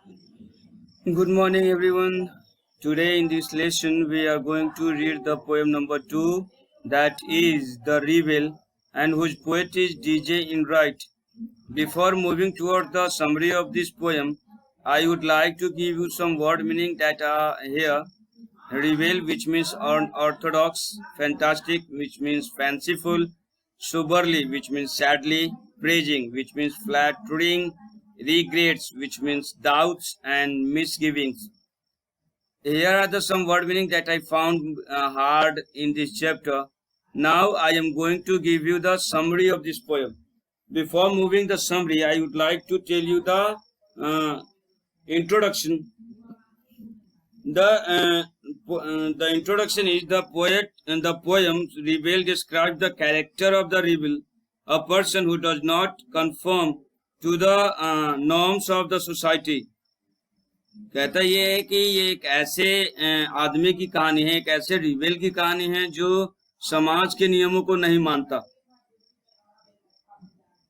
Good morning, everyone. Today in this lesson, we are going to read the poem number 2, that is The Rebel, and whose poet is DJ Enright. Before moving toward the summary of this poem, I would like to give you some word meaning that are here. Rebel, which means unorthodox; fantastic, which means fanciful; soberly, which means sadly; praising, which means flattering; regrets, which means doubts and misgivings. Here are some word meaning that I found hard in this chapter. Now I am going to give you the summary of this poem. Before moving the summary, I would like to tell you the introduction. The introduction is the poet and the poem Rebel describes the character of the rebel, a person who does not conform to the norms of the society. कहता ये है कि ये एक ऐसे आदमी की कहानी है, एक ऐसे रिबेल की कहानी है जो समाज के नियमों को नहीं मानता.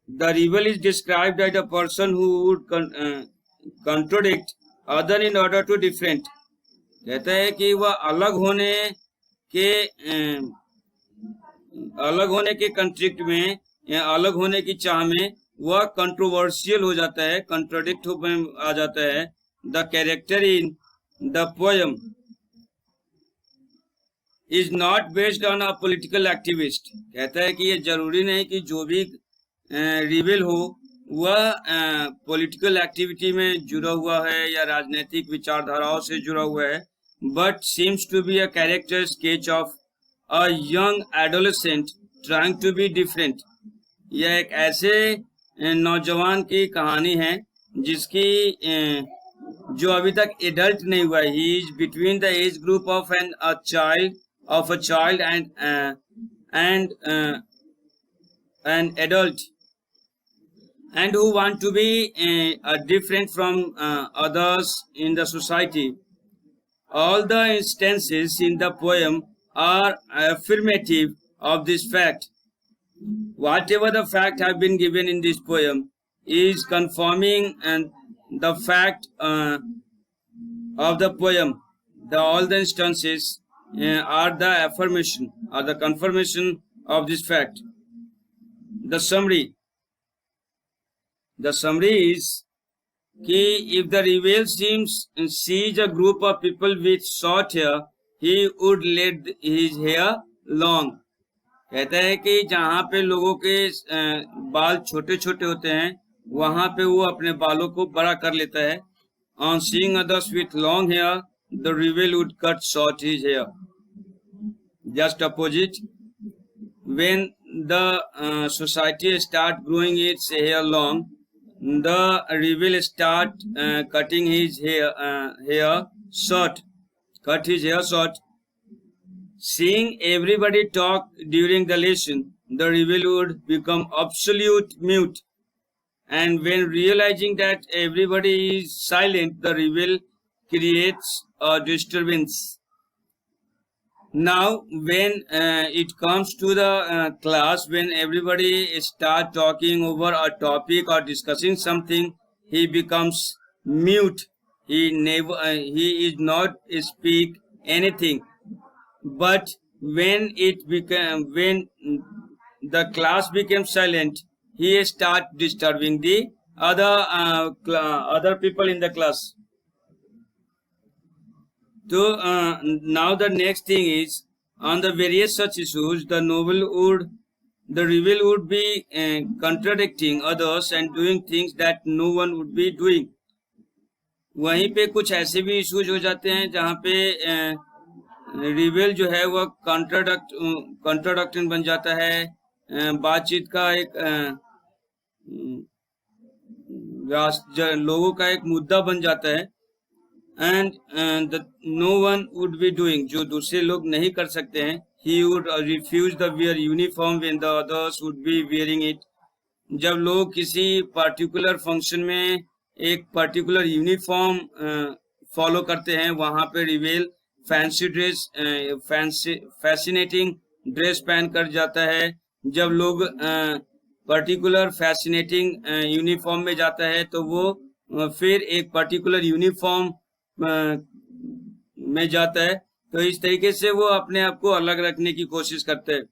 The rebel is described as a person who would contradict other in order to different. कहता है कि वह अलग होने के कंट्रिक्ट में या अलग होने की चाह में वह कंट्रोवर्शियल हो जाता है, कंट्रोडिक्ट आ जाता है. The character in the poem is not based on a political activist. कहता है कि ये जरूरी नहीं कि जो भी रिबेल हो वह पॉलिटिकल एक्टिविटी में जुड़ा हुआ है या राजनीतिक विचारधाराओं से जुड़ा हुआ है, but seems to be a character sketch of a young adolescent trying to be different. यह एक ऐसे नौजवान की कहानी है जिसकी जो अभी तक एडल्ट नहीं हुआ है. He is between the age group of a child and an adult and who want to be different from others in the society. All the instances in the poem are affirmative of this fact. Whatever the fact have been given in this poem is confirming the fact of the poem. All the instances are the affirmation or the confirmation of this fact. The summary is कि if the rebel sees a group of people with short hair, he would let his hair long. कहता है कि जहाँ पे लोगों के बाल छोटे छोटे होते हैं वहां पे वो अपने बालों को बड़ा कर लेता है. On seeing others with long hair, the rebel would cut short his hair. Just opposite, when the society start growing its hair long, the rebel start cutting his hair short. Cut his hair short. Seeing everybody talk during the lesson, the rebel would become absolute mute. And when realizing that everybody is silent, the rebel creates a disturbance. Now, when it comes to the class, when everybody start talking over a topic or discussing something, he becomes mute. He is not speak anything. But when the class becomes silent, he start disturbing the other people in the class. So now the next thing is, on the various such issues, the rebel would be contradicting others and doing things that no one would be doing. वहीं पे कुछ ऐसे भी issues हो जाते हैं जहाँ पे रिबेल जो है वह कॉन्ट्राडक्टिंग बन जाता है, बातचीत का एक लोगों का एक मुद्दा बन जाता है. and no one would be doing, जो दूसरे लोग नहीं कर सकते हैं. He would refuse the wear uniform when the others would be wearing it. जब लोग किसी पर्टिकुलर फंक्शन में एक पर्टिकुलर यूनिफॉर्म फॉलो करते हैं, वहां पे rebel fancy dress fascinating dress पहन कर जाता है. जब लोग पर्टिकुलर फैसिनेटिंग यूनिफॉर्म में जाता है तो वो फिर एक पर्टिकुलर यूनिफॉर्म में जाता है। तो इस तरीके से वो अपने आप को अलग रखने की कोशिश करते हैं।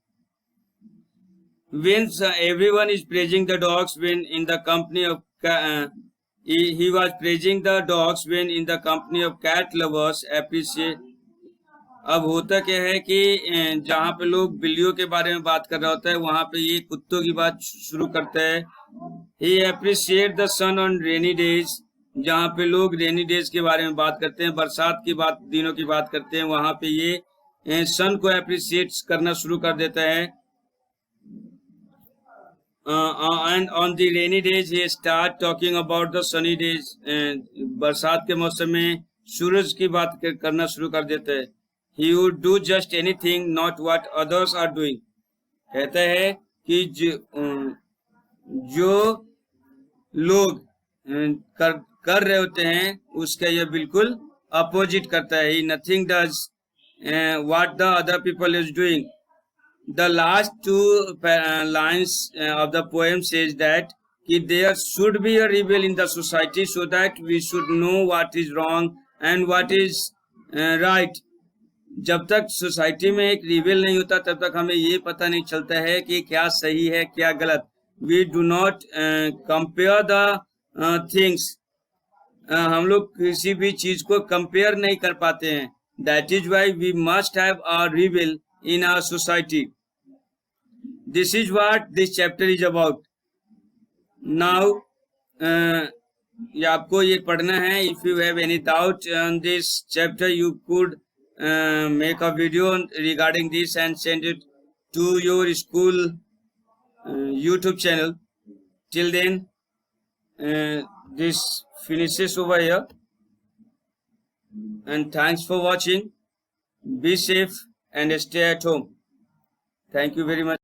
When everyone is praising the dogs when in the company of he was praising the dogs when in the company of cat lovers appreciate। अब होता क्या है कि जहाँ पे लोग बिल्लियों के बारे में बात कर रहा होता है वहां पे ये कुत्तों की बात शुरू करता है। He appreciate the sun on rainy days, जहाँ पे लोग रेनी डेज के बारे में बात करते हैं, बरसात की बात दिनों की बात करते हैं, वहां पे ये सन को अप्रिशिएट करना शुरू कर देता है। and on the rainy days he start talking about the sunny days। बरसात के मौसम में सूरज की बात करना शुरू कर देता है। he would do just anything not what others are doing। कहता है कि जो लोग कर रहे होते हैं उसका यह बिल्कुल अपोजिट करता है। he nothing does what the other people is doing। The last two lines of the poem says that there should be a rebel in the society so that we should know what is wrong and what is right। जब तक society में एक rebel नहीं होता तब तक हमें ये पता नहीं चलता है कि क्या सही है क्या गलत। We do not compare the things। हम लोग किसी भी चीज को कंपेयर नहीं कर पाते हैं। That is why we must have a rebel in our society। This is what this chapter is about। Now आपको ये पढ़ना है। If you have any doubt on this chapter you could make a video regarding this and send it to your school YouTube channel। Till then this finishes over here and thanks for watching। Be safe and stay at home। Thank you very much।